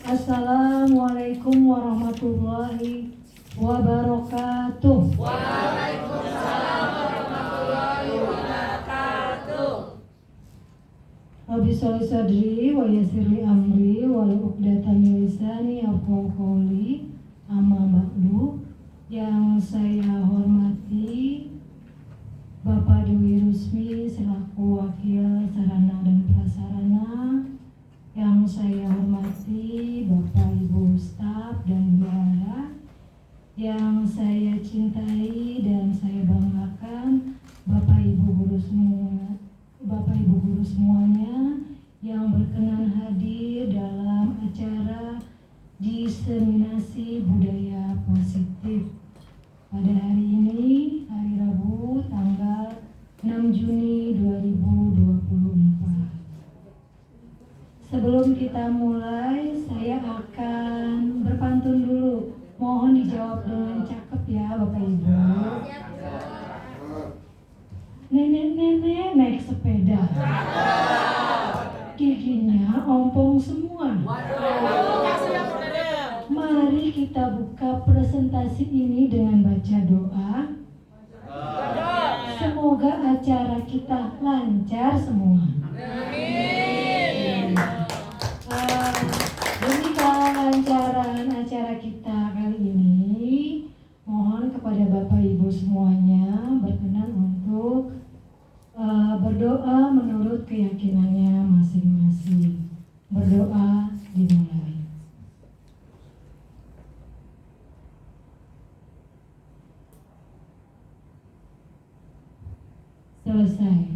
Assalamualaikum warahmatullahi wabarakatuh. Waalaikumsalam warahmatullahi wabarakatuh. Rabbi sholli sadri wa yassirli amri wahlul 'uqdatam min lisani yafqahu qawli. Amma ba'du. Yang saya hormati Bapak Dewi Rusmi selaku Wakil Sarana dan Prasarana, yang saya hormati Bapak Ibu staf dan bendahara, yang saya cintai dan saya banggakan Bapak Ibu guru semua, Bapak Ibu guru semuanya yang berkenan hadir dalam acara diseminasi budaya positif pada hari ini, hari Rabu tanggal 6 Juni 2024. Sebelum kita mulai, saya akan berpantun dulu. Mohon dijawab dengan cakep ya Bapak Ibu. Nenek-nenek naik sepeda, giginya ompong semua. Mari kita buka presentasi ini dengan baca doa. Semoga acara kita lancar semua. Demi kelancaran acara kita kali ini, mohon kepada Bapak Ibu semuanya berkenan untuk berdoa menurut keyakinannya masing-masing. Berdoa dimulai. Selesai.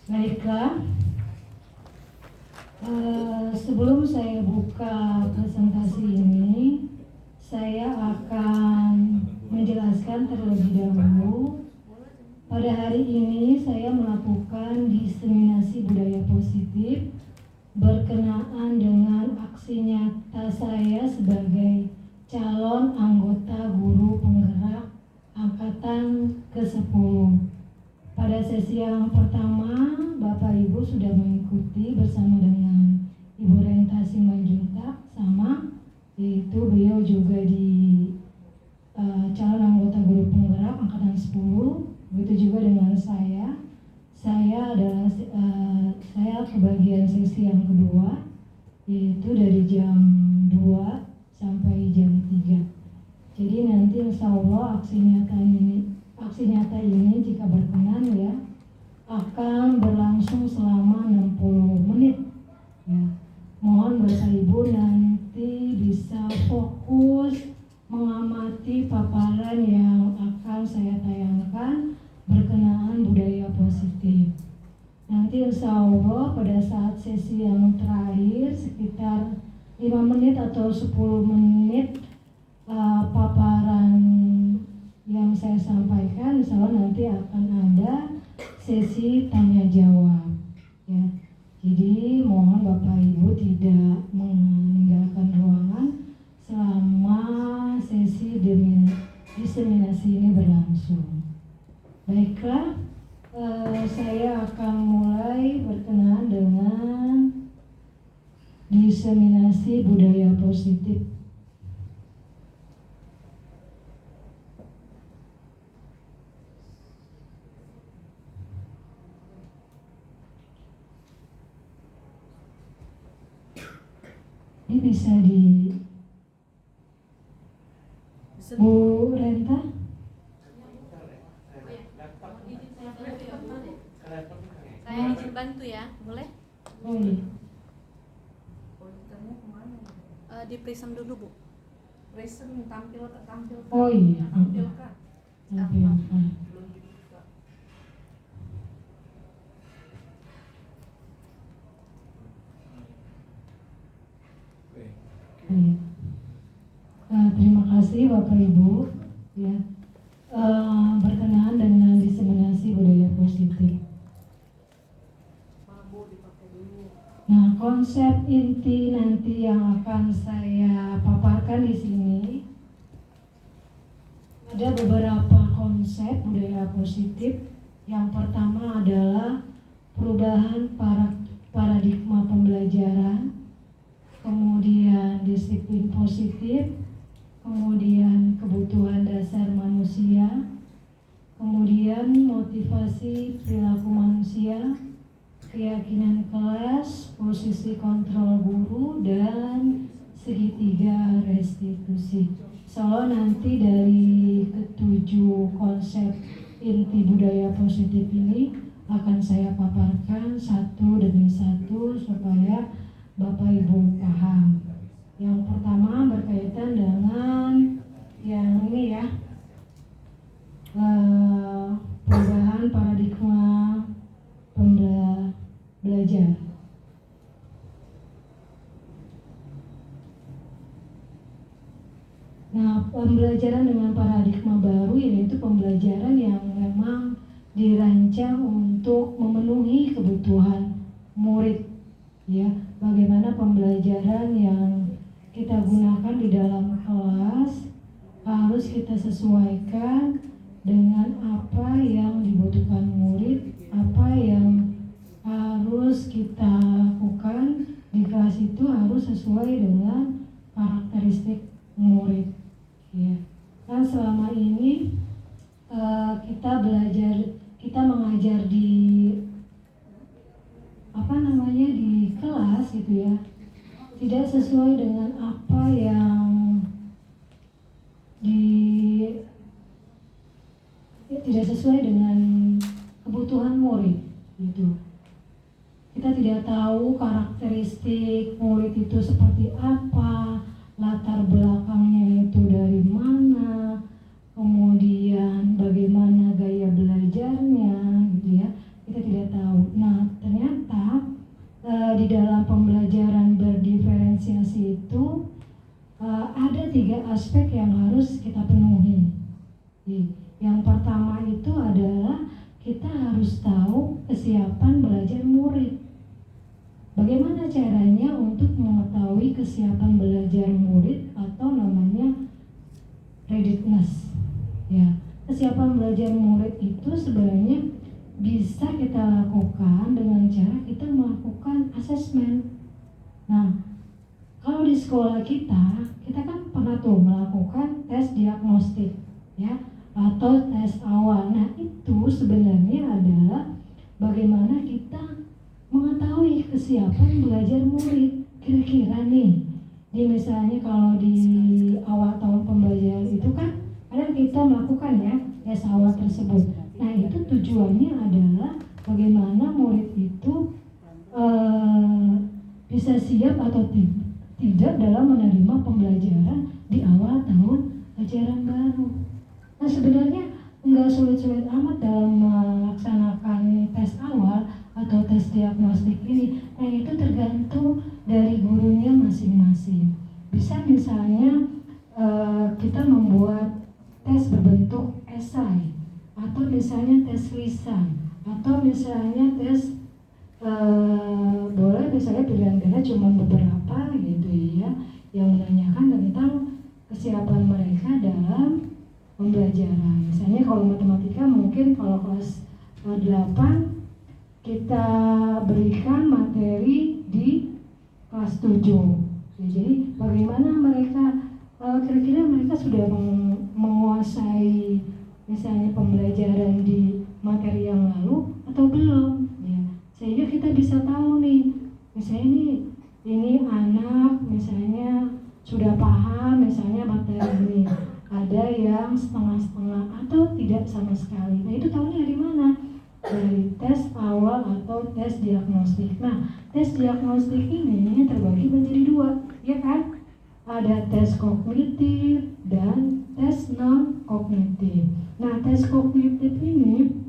Baiklah. Sebelum saya buka presentasi ini, saya akan menjelaskan terlebih dahulu. Pada hari ini saya melakukan diseminasi budaya positif berkenaan dengan aksi nyata saya sebagai calon anggota guru penggerak angkatan ke-10. Pada sesi yang pertama, Bapak Ibu sudah mengikuti bersama dengan Ibu Renta Simanjuntak, sama yaitu beliau juga di calon anggota guru penggerak angkatan 10. Begitu juga dengan saya. Saya adalah saya kebagian sesi yang kedua, yaitu dari jam 2 sampai jam 3. Jadi nanti insya Allah aksi nyata ini jika berkenan ya akan berlangsung selama 60 menit ya. Mohon Bapak Ibu nanti bisa fokus mengamati paparan yang akan saya tayangkan berkenaan budaya positif. Nanti insya Allah pada saat sesi yang terakhir sekitar 5 menit atau 10 menit paparan yang saya sampaikan, insya Allah nanti akan ada sesi tanya jawab ya. Jadi mohon Bapak Ibu tidak meninggalkan ruangan selama sesi diseminasi ini berlangsung. Baiklah, saya akan mulai berkenaan dengan diseminasi budaya positif. Ini bisa di Bu Renta? Saya izin bantu ya, boleh? Oh iya. Di Prism dulu Bu. Prism tampilkan. Oh iya. Tampilkan. Tampilkan. Terima kasih Bapak Ibu ya, berkenaan dengan diseminasi budaya positif. Nah, konsep inti nanti yang akan saya paparkan di sini ada beberapa konsep budaya positif. Yang pertama adalah perubahan paradigma pembelajaran, kemudian disiplin positif, kemudian kebutuhan dasar manusia, kemudian motivasi perilaku manusia, keyakinan kelas, posisi kontrol guru, dan segitiga restitusi. So nanti dari ketujuh konsep inti budaya positif ini akan saya paparkan satu demi satu supaya Bapak Ibu paham. Yang pertama berkaitan dengan yang ini ya, perubahan paradigma belajar. Nah, pembelajaran dengan paradigma baru ini itu pembelajaran yang memang dirancang untuk memenuhi kebutuhan murid, ya. Bagaimana pembelajaran yang kita gunakan di dalam kelas harus kita sesuaikan dengan apa yang dibutuhkan murid, apa yang harus kita lakukan di kelas itu harus sesuai dengan karakteristik murid. Ya, kan selama ini kita mengajar di di kelas gitu ya, tidak sesuai dengan apa yang tidak sesuai dengan kebutuhan murid gitu. Kita tidak tahu karakteristik murid itu seperti apa, latar belakangnya itu dari mana, kemudian bagaimana gaya belajarnya gitu ya, kita tidak tahu. Nah ternyata di dalam pembelajaran berdiferensiasi itu ada 3 aspek yang harus kita penuhi. Yang pertama itu adalah kita harus tahu kesiapan belajar murid. Bagaimana caranya untuk mengetahui kesiapan belajar murid atau namanya readiness. Ya, kesiapan belajar murid itu sebenarnya bisa kita lakukan dengan cara kita melakukan asesmen. Nah, kalau di sekolah kita kan pernah tuh melakukan tes diagnostik, ya, atau tes awal. Nah, itu sebenarnya adalah bagaimana kita mengetahui kesiapan belajar murid. Kira-kira nih, misalnya kalau di awal tahun pembelajaran itu kan kadang kita melakukan ya tes awal tersebut. Nah itu tujuannya adalah bagaimana murid itu bisa siap atau tidak dalam menerima pembelajaran di awal tahun ajaran baru. Nah sebenarnya nggak sulit-sulit amat dalam melaksanakan tes awal atau tes diagnostik ini. Nah itu tergantung dari gurunya masing-masing. Bisa misalnya kita membuat tes berbentuk esai, atau misalnya tes lisan, atau misalnya tes boleh misalnya pilihan ganda cuma beberapa gitu ya, yang menanyakan tentang kesiapan mereka dalam pembelajaran. Misalnya kalau matematika mungkin kalau kelas 8 kita berikan materi di kelas 7. Jadi bagaimana mereka kira-kira mereka sudah menguasai misalnya pembelajaran di materi yang lalu atau belum ya, sehingga kita bisa tahu nih misalnya ini anak misalnya sudah paham misalnya materi ini, ada yang setengah-setengah atau tidak sama sekali. Nah itu tahunya dari mana? Dari tes awal atau tes diagnostik. Nah tes diagnostik ini terbagi menjadi 2, ya kan? Ada tes kognitif dan tes non kognitif. Nah tes kognitif ini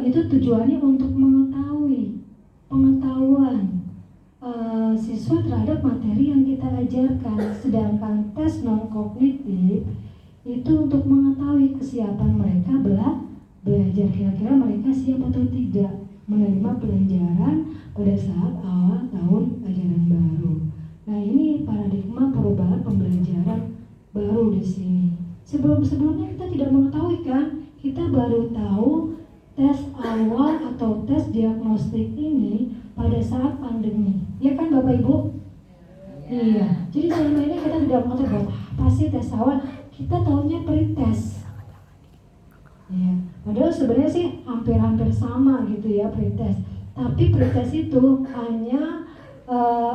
itu tujuannya untuk mengetahui pengetahuan siswa terhadap materi yang kita ajarkan. Sedangkan tes non kognitif itu untuk mengetahui kesiapan mereka belajar, kira-kira mereka siap atau tidak menerima pelajaran pada saat awal tahun ajaran baru. Nah ini paradigma perubahan pembelajaran baru di sini. Sebelumnya kita tidak mengetahui kan, kita baru tahu tes awal atau tes diagnostik ini pada saat pandemi, ya kan Bapak Ibu? Iya, jadi selama ini kita tidak mengerti buat apa sih tes awal, kita taunya pretest. Iya, padahal sebenarnya sih hampir-hampir sama gitu ya pretest. Tapi pretest itu hanya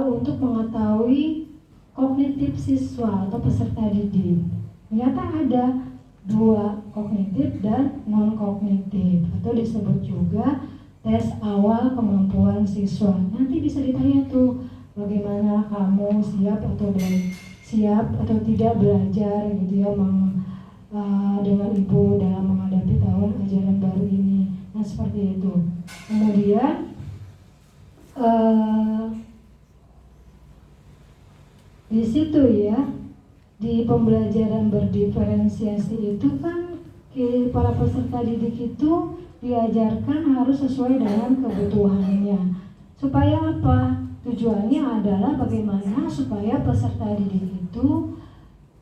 untuk mengetahui kognitif siswa atau peserta didik. Ternyata ada dua, kognitif dan non kognitif, atau disebut juga tes awal kemampuan siswa. Nanti bisa ditanya tuh, bagaimana kamu siap atau tidak belajar gitu ya dengan ibu dalam menghadapi tahun ajaran baru ini. Nah seperti itu. Kemudian di situ ya, di pembelajaran berdiferensiasi itu kan para peserta didik itu diajarkan harus sesuai dengan kebutuhannya. Supaya apa? Tujuannya adalah bagaimana supaya peserta didik itu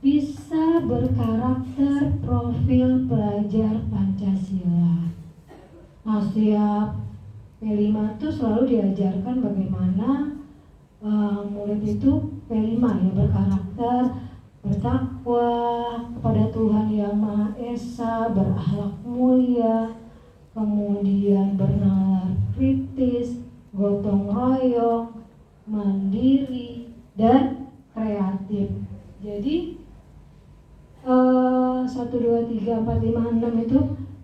bisa berkarakter profil pelajar Pancasila. Nah, setiap P5 itu selalu diajarkan bagaimana murid itu P5 ya, berkarakter, bertakwa kepada Tuhan Yang Maha Esa, berakhlak mulia, kemudian bernalar kritis, gotong royong, mandiri, dan kreatif. Jadi 1, 2, 3, 4, 5, 6 itu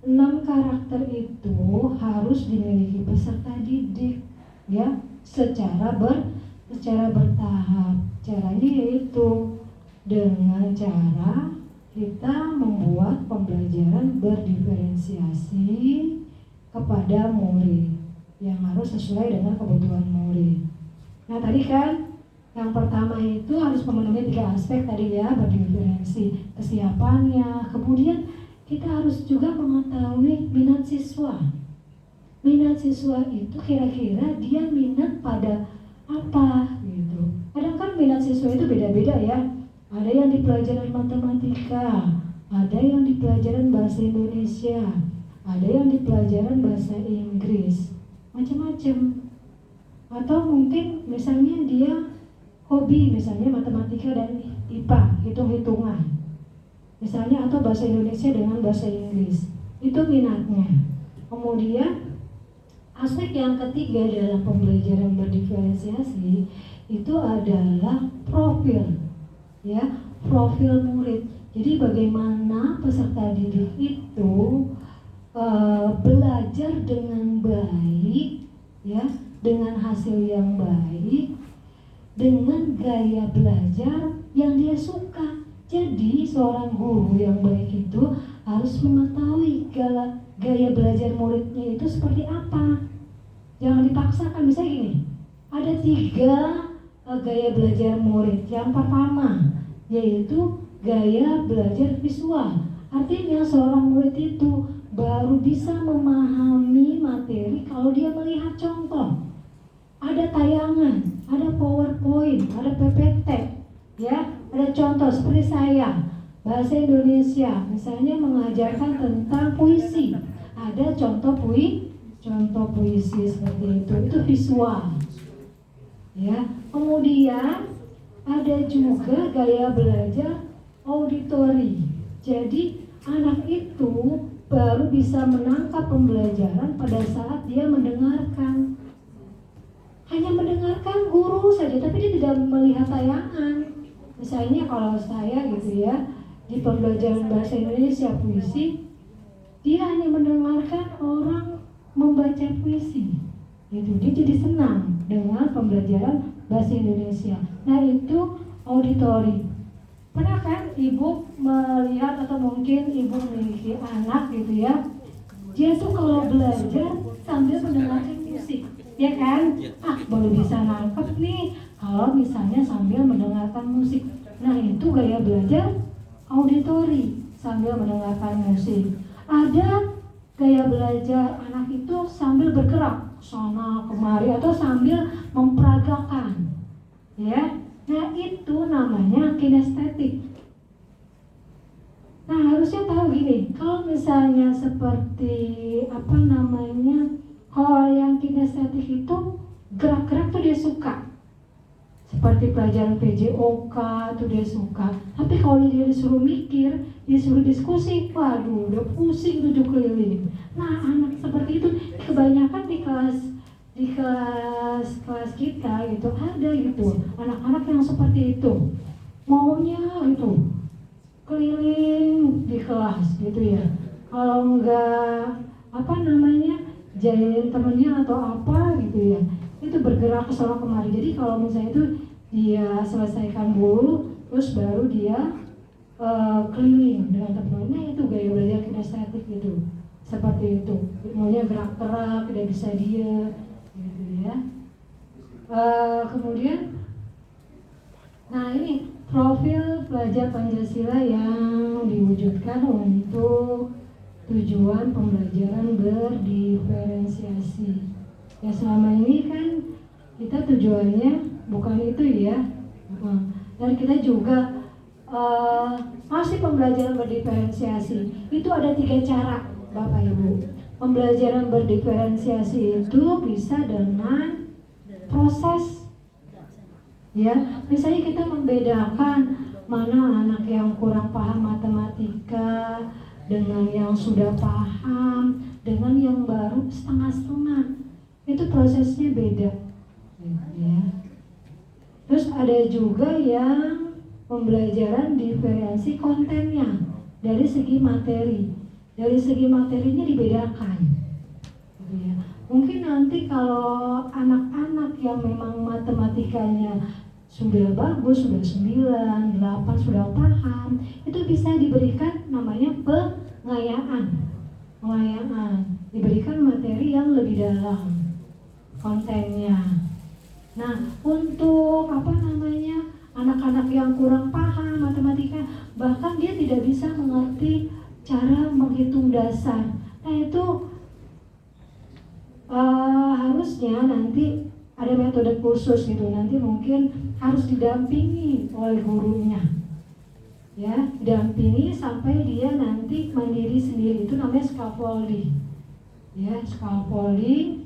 6 karakter itu harus dimiliki peserta didik ya, secara bertahap. Caranya yaitu dengan cara kita membuat pembelajaran berdiferensiasi kepada murid yang harus sesuai dengan kebutuhan murid. Nah tadi kan yang pertama itu harus memenuhi 3 aspek tadi ya, berdiferensi, kesiapannya. Kemudian kita harus juga mengetahui minat siswa. Minat siswa itu kira-kira dia minat pada apa gitu. Kadang kan minat siswa itu beda-beda ya. Ada yang di pelajaran matematika, ada yang di pelajaran bahasa Indonesia, ada yang di pelajaran bahasa Inggris, macam-macam. Atau mungkin misalnya dia hobi, misalnya matematika dan IPA, hitung-hitungan, misalnya, atau bahasa Indonesia dengan bahasa Inggris, itu minatnya. Kemudian aspek yang ketiga dalam pembelajaran berdiferensiasi itu adalah profil, ya, profil murid. Jadi bagaimana peserta didik itu belajar dengan baik, ya, dengan hasil yang baik, dengan gaya belajar yang dia suka. Jadi seorang guru yang baik itu harus mengetahui gaya belajar muridnya itu seperti apa. Jangan dipaksakan. Misalnya gini, ada 3 gaya belajar murid. Yang pertama yaitu gaya belajar visual. Artinya seorang murid itu baru bisa memahami materi kalau dia melihat contoh. Ada tayangan, ada PowerPoint, ada PPT, ya, ada contoh seperti saya bahasa Indonesia, misalnya mengajarkan tentang puisi, ada contoh puisi seperti itu visual, ya. Kemudian ada juga gaya belajar auditori. Jadi anak itu baru bisa menangkap pembelajaran pada saat dia mendengarkan. Hanya mendengarkan guru saja, tapi dia tidak melihat tayangan. Misalnya kalau saya gitu ya, di pembelajaran bahasa Indonesia puisi, dia hanya mendengarkan orang membaca puisi. Gitu. Dia jadi senang dengan pembelajaran bahasa Indonesia. Nah itu auditori. Pernah kan ibu melihat atau mungkin ibu memiliki anak gitu ya, dia tuh kalau belajar sambil mendengarkan musik, ya kan? Baru bisa nangkep nih kalau misalnya sambil mendengarkan musik. Nah itu gaya belajar auditori, sambil mendengarkan musik. Ada gaya belajar anak itu sambil bergerak sana kemari atau sambil memperagakan, ya. Nah itu namanya kinestetik. Nah harusnya tahu gini, kalau misalnya seperti kalau yang kinestetik itu gerak-gerak tuh dia suka. seperti pelajaran PJOK tuh dia suka. Tapi kalau dia disuruh mikir, disuruh diskusi, waduh udah pusing 7 keliling. Nah anak seperti itu kebanyakan di kelas kita gitu ada gitu anak-anak yang seperti itu, maunya itu keliling di kelas gitu ya. Kalau enggak jailin temennya atau apa gitu ya, itu bergerak ke sana kemari. Jadi kalau misalnya itu dia selesaikan dulu terus baru dia keliling dengan temennya, itu gaya belajar kinestetik gitu, seperti itu. Maunya gerak-gerak, tidak bisa diam gitu ya. Kemudian nah ini profil pelajar Pancasila yang diwujudkan untuk tujuan pembelajaran berdiferensiasi. Ya selama ini kan kita tujuannya bukan itu ya. Dan kita juga masih pembelajaran berdiferensiasi. Itu ada 3 cara Bapak Ibu. Pembelajaran berdiferensiasi itu bisa dengan proses. Ya, misalnya kita membedakan mana anak yang kurang paham matematika dengan yang sudah paham, dengan yang baru setengah-setengah. Itu prosesnya beda. Ya. Terus ada juga yang pembelajaran diferensi kontennya dari segi materi. Dari segi materinya dibedakan. Ya. Mungkin nanti kalau anak-anak yang memang matematikanya sudah bagus, sudah 9, 8, sudah paham, itu bisa diberikan namanya pengayaan, diberikan materi yang lebih dalam kontennya. Nah, untuk anak-anak yang kurang paham matematika, bahkan dia tidak bisa mengerti cara menghitung dasar. Nah, itu harusnya nanti ada metode khusus gitu, nanti mungkin harus didampingi oleh gurunya, ya, didampingi sampai dia nanti mandiri sendiri. Itu namanya scaffolding, ya, scaffolding.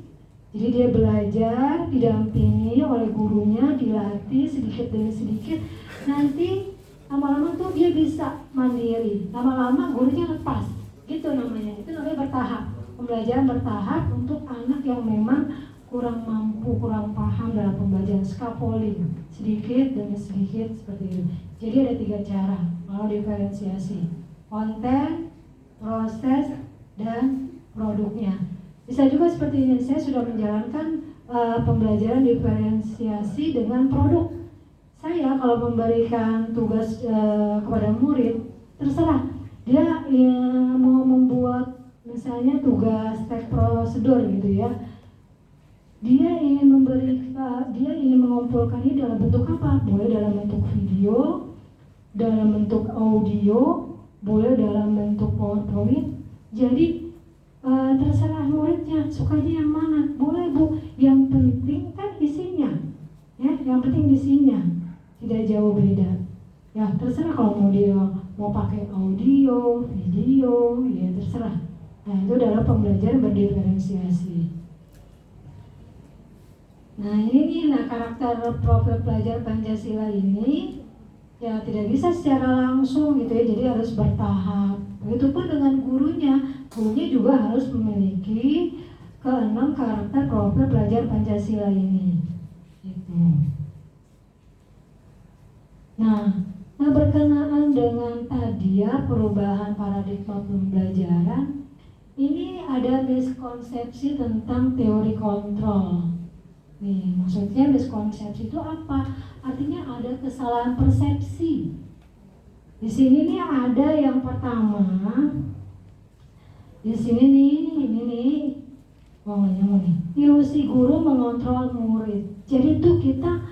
Jadi dia belajar didampingi oleh gurunya, dilatih sedikit demi sedikit. Nanti lama-lama tuh dia bisa mandiri, lama-lama gurunya lepas, gitu namanya. Itu namanya bertahap, pembelajaran bertahap untuk anak yang memang kurang mampu, kurang paham dalam pembelajaran. Scaffolding, sedikit demi sedikit seperti itu. Jadi ada 3 cara kalau diferensiasi: konten, proses, dan produknya. Bisa juga seperti ini, saya sudah menjalankan pembelajaran diferensiasi dengan produk. Saya kalau memberikan tugas kepada murid, terserah dia mau membuat misalnya tugas teks prosedur gitu ya. Dia ingin mengumpulkan ini dalam bentuk apa? Boleh dalam bentuk video, dalam bentuk audio, boleh dalam bentuk PowerPoint. Jadi terserah muridnya sukanya yang mana. Boleh Bu, yang penting kan isinya, ya, yang penting isinya tidak jauh beda. Ya terserah kalau dia mau pakai audio, video, ya terserah. Nah itu adalah pembelajaran berdiferensiasi. Nah ini karakter profil pelajar Pancasila ini ya tidak bisa secara langsung gitu ya, jadi harus bertahap. Begitupun dengan gurunya juga harus memiliki ke-6 karakter profil pelajar Pancasila ini. Gitu. Nah berkenaan dengan tadi ya perubahan paradigma pembelajaran, ini ada miskonsepsi tentang teori kontrol. Nih, maksudnya miskonsepsi itu apa? Artinya ada kesalahan persepsi. Di sini nih ada yang pertama. Di sini nih, ini nih. Ilusi guru mengontrol murid. Jadi tuh kita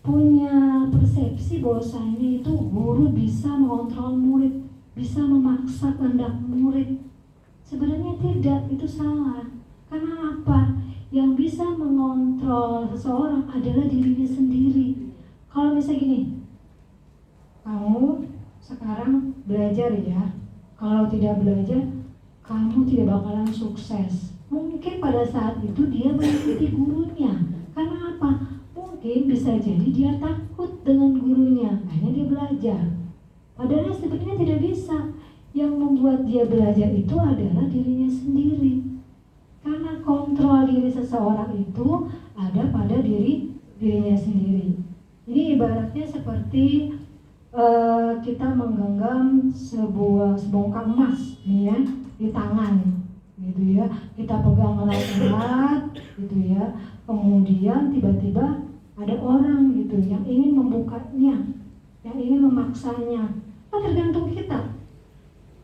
punya persepsi bahwasanya itu guru bisa mengontrol murid, bisa memaksa kehendak murid. Sebenarnya tidak, itu salah. Karena apa? Yang bisa mengontrol seseorang adalah dirinya sendiri. Kalau misalnya gini, kamu sekarang belajar ya, kalau tidak belajar, kamu tidak bakalan sukses. Mungkin pada saat itu dia mengikuti gurunya. Karena apa? Mungkin mungkin bisa jadi dia takut dengan gurunya, akhirnya dia belajar. Padahal sebenarnya tidak bisa. Yang membuat dia belajar itu adalah dirinya sendiri. Karena kontrol diri seseorang itu ada pada dirinya sendiri. Ini ibaratnya seperti kita menggenggam sebongkah emas nih ya, di tangan gitu ya. Kita pegang erat-erat gitu ya. Kemudian tiba-tiba ada orang gitu yang ingin membukanya, yang ingin memaksanya. Tergantung kita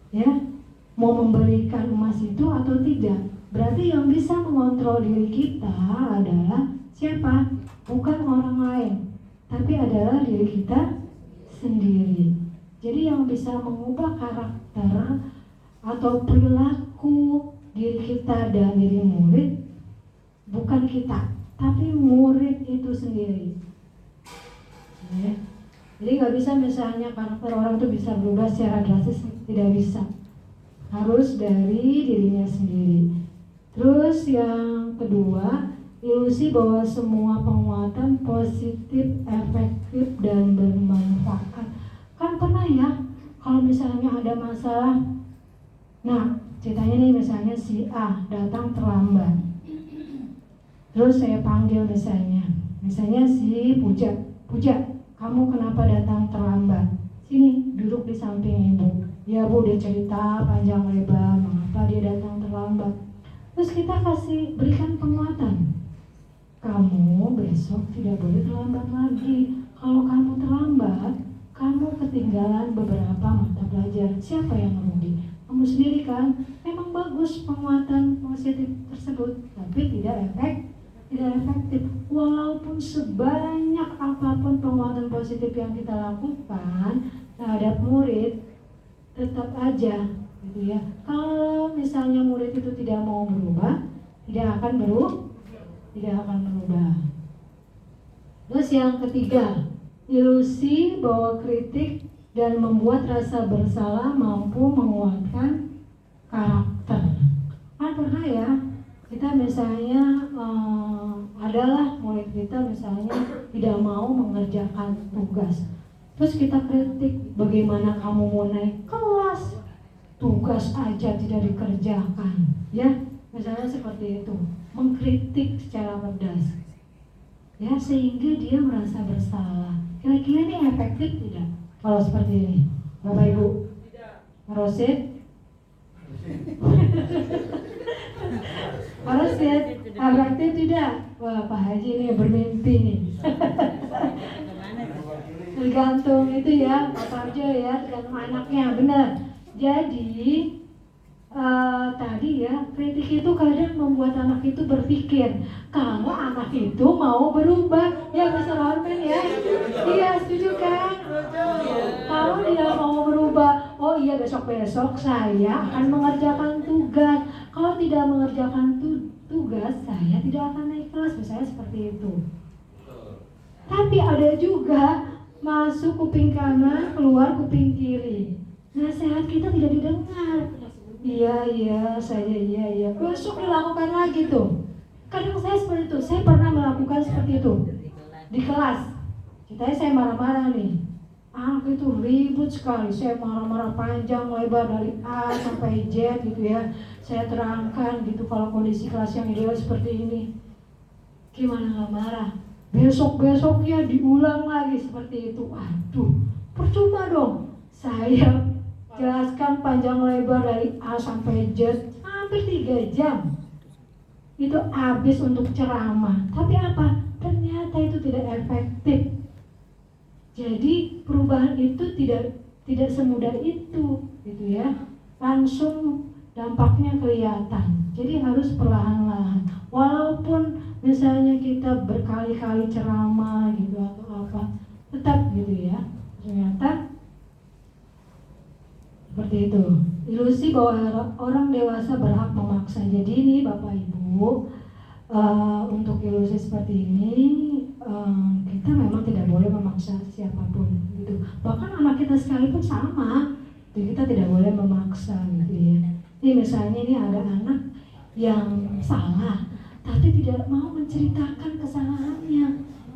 ya, mau memberikan emas itu atau tidak. Berarti yang bisa mengontrol diri kita adalah siapa? Bukan orang lain, tapi adalah diri kita sendiri. Jadi yang bisa mengubah karakter atau perilaku diri kita dan diri murid bukan kita, tapi murid itu sendiri. Ya. Jadi nggak bisa misalnya karakter orang itu bisa berubah secara drastis, tidak bisa. Harus dari dirinya sendiri. Terus yang kedua, ilusi bahwa semua penguatan positif, efektif, dan bermanfaat. Kan pernah ya, kalau misalnya ada masalah, nah ceritanya nih misalnya si A datang terlambat. Terus saya panggil misalnya si Puja, kamu kenapa datang terlambat? Sini, duduk di samping ibu. Ya bu, dia cerita panjang lebar mengapa dia datang terlambat. Terus kita berikan penguatan. Kamu besok tidak boleh terlambat lagi. Kalau kamu terlambat, kamu ketinggalan beberapa mata pelajaran. Siapa yang merugi? Kamu sendiri kan? Memang bagus penguatan positif tersebut, tapi tidak efektif. Walaupun sebanyak apapun penguatan positif yang kita lakukan terhadap murid, tetap aja gitu ya. Kalau misalnya murid itu tidak mau berubah, tidak akan berubah. Terus yang ketiga, ilusi bahwa kritik dan membuat rasa bersalah mampu menguatkan karakter. Kan pernah ya, kita misalnya adalah murid kita misalnya tidak mau mengerjakan tugas. Terus kita kritik, bagaimana kamu mau naik kelas, tugas aja tidak dikerjakan, ya misalnya seperti itu, mengkritik secara pedas, ya sehingga dia merasa bersalah. Kira-kira ini efektif tidak kalau seperti ini, Bapak Ibu? Rosid? Rosid, efektif tidak? Wah Pak Haji ini bermimpi nih. Tergantung itu ya, Pak Parjo ya, tergantung anaknya, benar. Jadi tadi ya, kritik itu kadang membuat anak itu berpikir kalau anak itu mau berubah, ya Mr. Horman ya. Iya, setuju kan? Kalau dia mau berubah, oh iya besok-besok saya akan mengerjakan tugas. Kalau tidak mengerjakan tugas, saya tidak akan naik kelas, misalnya seperti itu. Tapi ada juga masuk kuping kanan, keluar kuping kiri. Nasihat kita tidak didengar. Iya, besok dilakukan lagi tuh. Kadang saya seperti itu, saya pernah melakukan seperti itu di kelas. Ceritanya saya marah-marah nih. Anak itu ribut sekali, saya marah-marah panjang lebar dari A sampai Z gitu ya. Saya terangkan gitu kalau kondisi kelas yang ideal seperti ini. Gimana gak marah? Besok-besoknya diulang lagi seperti itu. Aduh, percuma dong. Saya jelaskan panjang lebar dari A sampai Z hampir 3 jam. Itu habis untuk ceramah. Tapi apa? Ternyata itu tidak efektif. Jadi perubahan itu tidak semudah itu, gitu ya. Langsung dampaknya kelihatan. Jadi harus perlahan-lahan. Walaupun misalnya kita berkali-kali ceramah gitu atau apa, tetap gitu ya. Ternyata seperti itu. Ilusi bahwa orang dewasa berhak memaksa. Jadi ini Bapak Ibu, untuk ilusi seperti ini kita memang tidak boleh memaksa siapapun gitu. Bahkan anak kita sekalipun sama, jadi kita tidak boleh memaksa gitu ya. Ini misalnya ini ada anak yang salah tapi tidak mau menceritakan kesalahannya.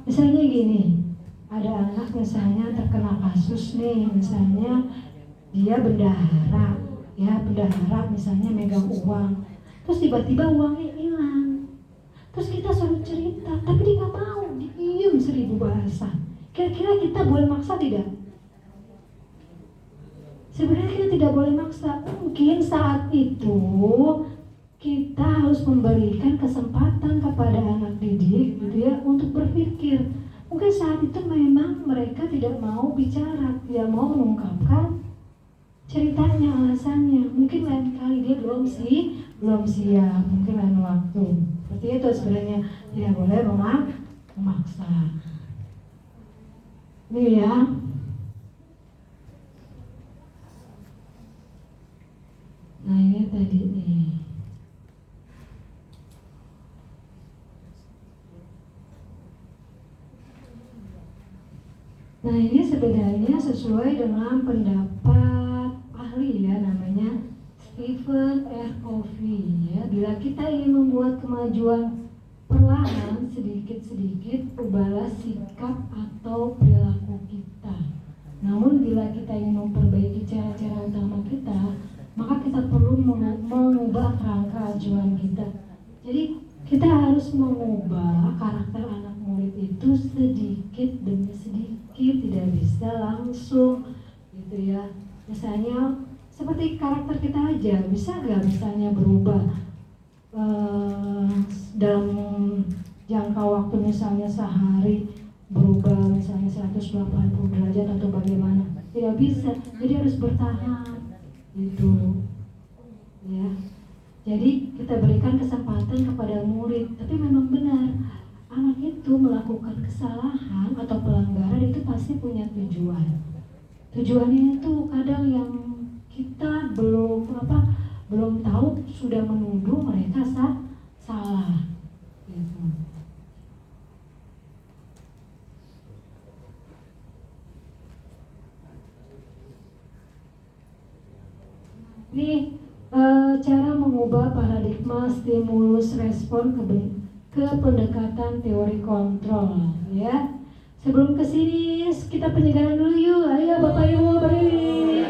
Misalnya gini, ada anak misalnya terkena kasus nih, misalnya dia bendahara, ya bendahara misalnya megang uang, terus tiba-tiba uangnya hilang, terus kita suruh cerita, tapi dia nggak mau, diem 1000 bahasa. Kira-kira kita boleh maksa tidak? Sebenarnya kita tidak boleh maksa. Mungkin saat itu kita harus memberikan kesempatan kepada anak didik gitu ya untuk berpikir. Mungkin saat itu memang mereka tidak mau bicara, tidak mau mengungkapkan ceritanya, alasannya. Mungkin lain kali dia belum siap, mungkin lain waktu. Seperti itu sebenarnya, tidak boleh memaksa. Ini ya. Nah ini tadi nih. Nah ini sebenarnya sesuai dengan pendapat ahli ya, namanya Stephen R. Covey ya. Bila kita ingin membuat kemajuan perlahan, sedikit-sedikit ubahlah sikap atau perilaku kita. Namun bila kita ingin memperbaiki cara-cara utama kita, maka kita perlu mengubah kerangka ajuan kita. Jadi kita harus mengubah karakter anak murid itu sedikit demi sedikit, tidak bisa langsung gitu ya. Misalnya seperti karakter kita aja, bisa nggak misalnya berubah dalam jangka waktu misalnya sehari, berubah misalnya 180 derajat atau bagaimana? Tidak bisa, jadi harus bertahap gitu ya. Jadi kita berikan kesempatan kepada murid, tapi memang benar anak itu melakukan kesalahan atau pelanggaran itu pasti punya tujuan. Tujuannya itu kadang yang kita belum tahu, sudah menuduh mereka salah gitu. Ini cara mengubah paradigma stimulus respon ke pendekatan teori kontrol ya. Sebelum kesini kita penyegaran dulu yuk. Ayo Bapak Ibu berdiri.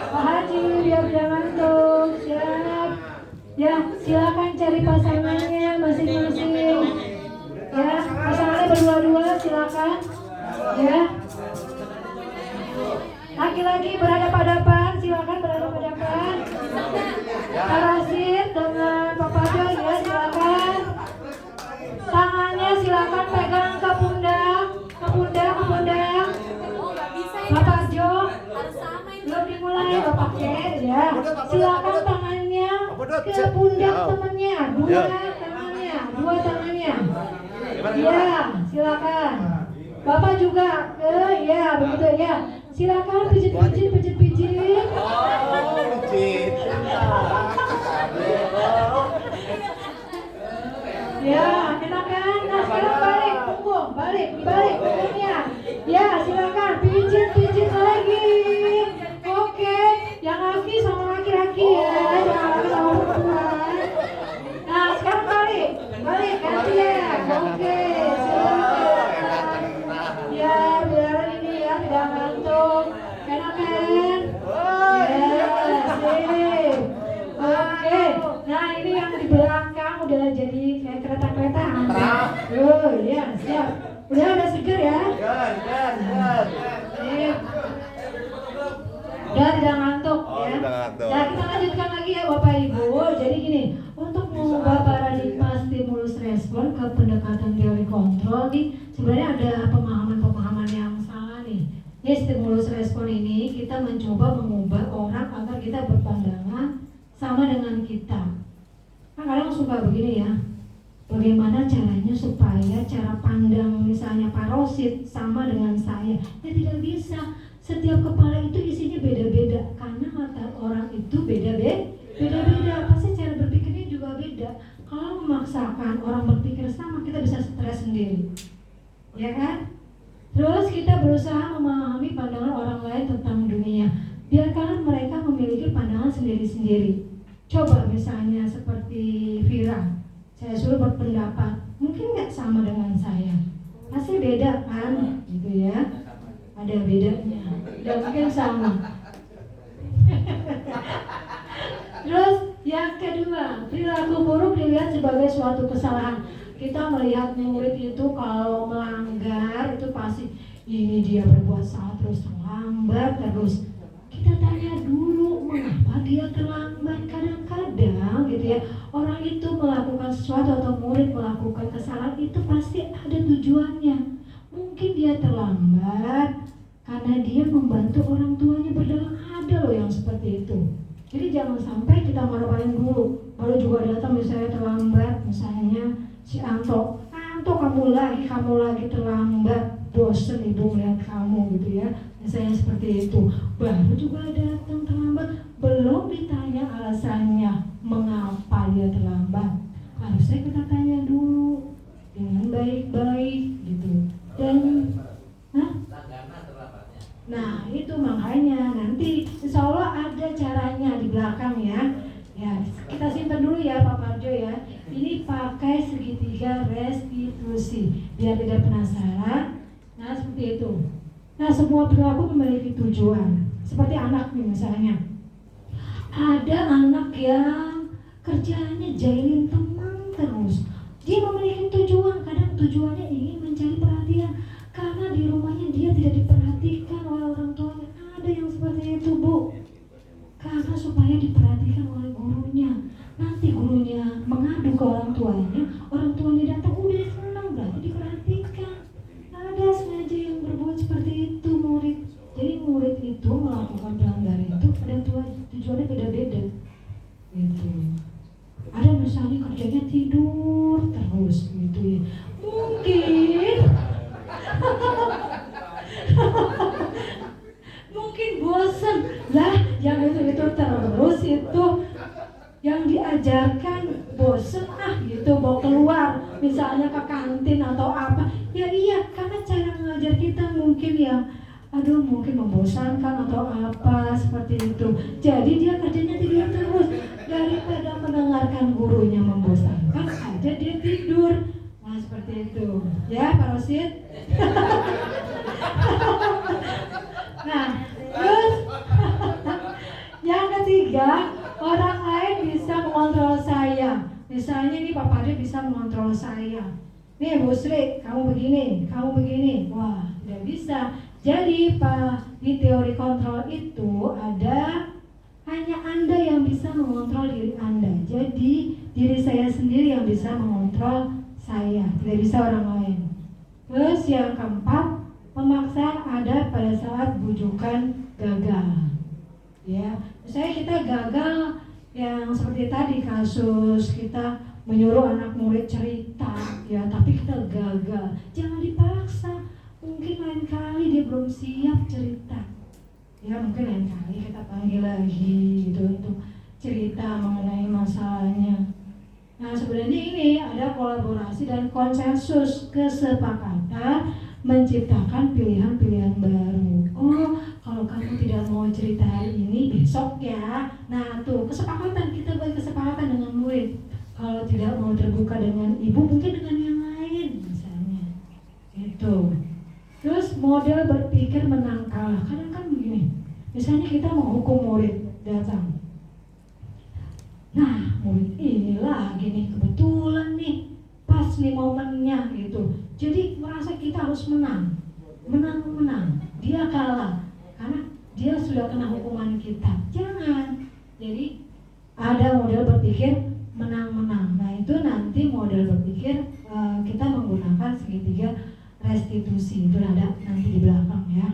Pak Haji biar jangan ngantuk. Siap. Ya silakan cari pasangannya masing-masing. Ya pasangannya berdua-dua silakan. Ya. Laki-laki berhadapan-hadapan, silakan berhadapan-hadapan. Pak Rasid dengan Pak Fadil ya silakan. Tangannya silakan pegang ke pundak. Bapak Jo, belum dimulai Bapak K ya. Silakan tangannya ke pundak temannya, dua tangannya. Ya, silakan. Bapak juga ya begitu ya. Silakan pijit. Ya, enak kan? Nah, sekarang balik punggungnya. Ya, silakan pijit lagi. Oke, yang laki sama laki-laki ya, jangan laki sama perempuan. Nah, sekarang balik gantian. Oke, silakan. Ya, biar ini ya tidak ngantuk. Enak kan? Sip. Oke. Nah, ini yang di belakang udah jadi kayak kereta oh iya, siap. Udah seger ya? Sip. Udah tidak ngantuk ya. Nah, kita lanjutkan lagi ya Bapak Ibu. Jadi gini, untuk mengubah paradigma stimulus respon ke pendekatan teori kontrol nih, sebenarnya ada pemahaman yang salah nih. Ya, stimulus respon ini kita mencoba mengubah orang agar kita berpandangan sama dengan kita. Kan kadang suka begini ya. Bagaimana caranya supaya cara pandang misalnya Pak Rosid sama dengan saya? Ya tidak bisa. Setiap kepala itu isinya beda-beda karena mata orang itu beda-beda. Pasti cara berpikirnya juga beda. Kalau memaksakan orang berpikir sama, kita bisa stres sendiri. Ya kan? Terus kita berusaha memahami pandangan orang lain tentang dunia. Biarkan mereka memiliki pandangan sendiri-sendiri. Coba misalnya seperti Vira, saya suruh berpendapat, mungkin nggak sama dengan saya. Pasti beda kan, gitu ya. Ada bedanya, dan mungkin sama. Terus yang kedua, perilaku buruk dilihat sebagai suatu kesalahan. Kita melihat murid itu kalau melanggar itu pasti ini dia berbuat salah terus terlambat terus. Kita tanya dulu mengapa dia terlambat. Kadang-kadang gitu ya, orang itu melakukan sesuatu atau murid melakukan kesalahan itu pasti ada tujuannya. Mungkin dia terlambat karena dia membantu orang tuanya berdagang. Ada loh yang seperti itu. Jadi jangan sampai kita marah-marahin dulu, baru juga datang misalnya terlambat, misalnya si Anto kamu lagi terlambat, bosen ibu melihat kamu gitu ya, misalnya seperti itu. Baru juga datang terlambat, belum ditanya alasannya mengapa dia terlambat. Harusnya kita tanya dulu dengan baik-baik gitu. Dan nah itu makanya nanti insya Allah ada caranya di belakang ya. Ya kita simpan dulu ya Pak Parjo ya. Ini pakai segitiga restitusi biar tidak penasaran. Nah seperti itu. Nah semua perilaku memiliki tujuan. Seperti anak nih misalnya. Ada anak yang kerjanya jahilin teman terus. Dia memiliki tujuan. Kadang tujuannya ingin mencari perhatian. Karena di rumahnya dia tidak diperhatikan oleh orang tuanya. Ada yang seperti itu Bu. Karena supaya diperhatikan oleh gurunya. Nanti gurunya mengadu ke orang tuanya datang udah senang berarti diperhatikan. Ada sengaja yang berbuat seperti itu murid. Jadi murid itu melakukan pelanggaran itu ada tujuannya beda-beda. Gitu. Ada misalnya kerjanya tidur terus gitu ya. Mungkin bosan lah yang itu terus itu yang diajarkan bosan gitu mau keluar misalnya ke kantin atau apa ya. Iya karena cara mengajar kita mungkin yang mungkin membosankan atau apa seperti itu. Jadi dia kerjanya tidur terus. Daripada mendengarkan gurunya membosankan aja dia tidur. Nah seperti itu ya Pak Rosid. Nah terus yang ketiga, orang lain bisa mengontrol saya. Misalnya nih Pak Pade bisa mengontrol saya. Nih Bu Sri, kamu begini. Wah tidak bisa. Jadi Pak, di teori kontrol itu ada hanya Anda yang bisa mengontrol diri Anda. Jadi diri saya sendiri yang bisa mengontrol saya, tidak bisa orang lain. Terus yang keempat, memaksa ada pada saat bujukan gagal. Ya, misalnya kita gagal yang seperti tadi kasus kita menyuruh anak murid cerita, ya tapi kita gagal. Jangan dipaksa. Mungkin lain kali dia belum siap cerita. Ya mungkin lain kali kita panggil lagi gitu untuk cerita mengenai masalahnya. Nah sebenarnya ini ada kolaborasi dan konsensus kesepakatan menciptakan pilihan-pilihan baru. Oh kalau kamu tidak mau cerita hari ini besok ya. Nah tuh kesepakatan, kita buat kesepakatan dengan murid. Kalau tidak mau terbuka dengan ibu mungkin dengan yang lain misalnya. Itu. Terus model berpikir menang kalah. Kadang kan begini. Misalnya kita mau hukum murid datang. Nah murid ini lagi nih kebetulan nih pas nih momennya gitu. Jadi merasa kita harus menang. Dia kalah karena dia sudah kena hukuman kita. Jangan. Jadi ada model berpikir menang-menang. Nah itu nanti model berpikir kita menggunakan segitiga restitusi. Itu ada nanti di belakang ya.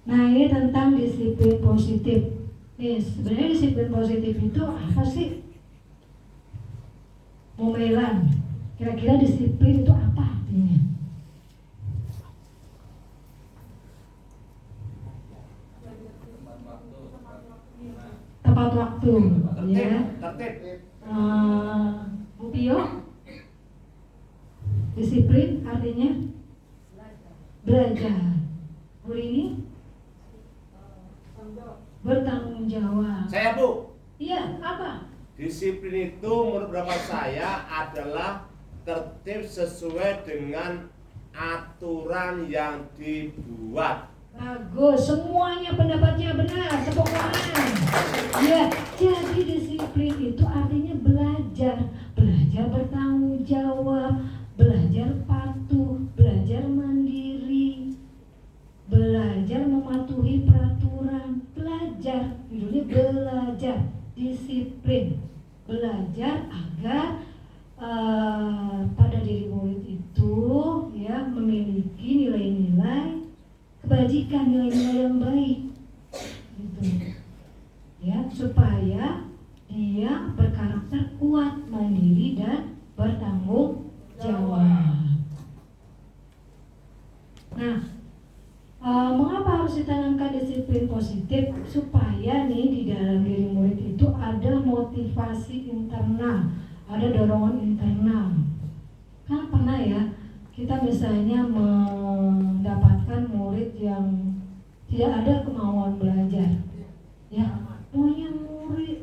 Nah ini tentang disiplin positif. Nih sebenarnya disiplin positif itu apa sih? Momelan. Kira-kira disiplin itu apa artinya? Tepat waktu, ya. Bu Pio, disiplin artinya belajar. Bu Rini, bertanggung jawab. Saya Bu. Iya, apa? Disiplin itu menurut pendapat saya adalah tertib sesuai dengan aturan yang dibuat. Bagus, semuanya pendapatnya benar, tepuk tangan. Ya, jadi disiplin itu artinya belajar bertanggung jawab, belajar patuh, belajar mandiri, belajar mematuhi peraturan, belajar, judulnya belajar, disiplin, belajar agar pada diri murid itu ya memiliki nilai-nilai kebajikan, nilai-nilai yang baik gitu. Ya, supaya dia berkarakter kuat, mandiri dan bertanggung jawab. Nah, mengapa harus ditanamkan disiplin positif? Supaya nih di dalam diri murid itu ada motivasi internal, ada dorongan internal. Kan pernah ya kita misalnya mendapatkan murid yang tidak ada kemauan belajar, ya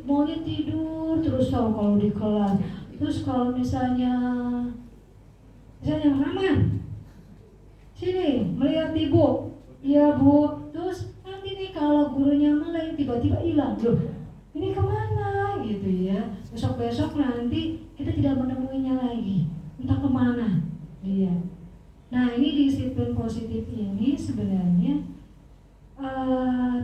maunya tidur terus kalau di kelas. Terus kalau misalnya Rahman, sini melihat ibu, iya bu. Terus nanti nih kalau gurunya meleng tiba-tiba hilang, loh ini kemana gitu ya. Besok nanti kita tidak menemuinya lagi, entah kemana dia. Nah, ini disiplin positif ini sebenarnya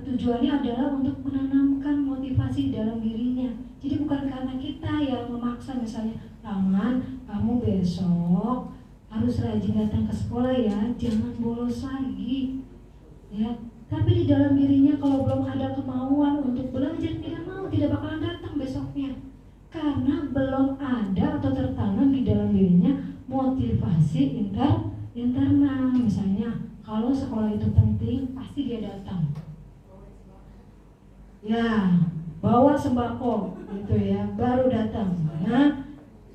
tujuannya adalah untuk menanamkan motivasi dalam dirinya. Jadi bukan karena kita yang memaksa, misalnya Rahman, kamu besok harus rajin datang ke sekolah ya, jangan bolos lagi ya. Tapi di dalam dirinya kalau belum ada kemauan untuk belajar, tidak bakalan datang besoknya, karena belum ada atau tertanam di dalam dirinya motivasi internal. Misalnya kalau sekolah itu penting, pasti dia datang ya, bawa sembako gitu ya, baru datang. Nah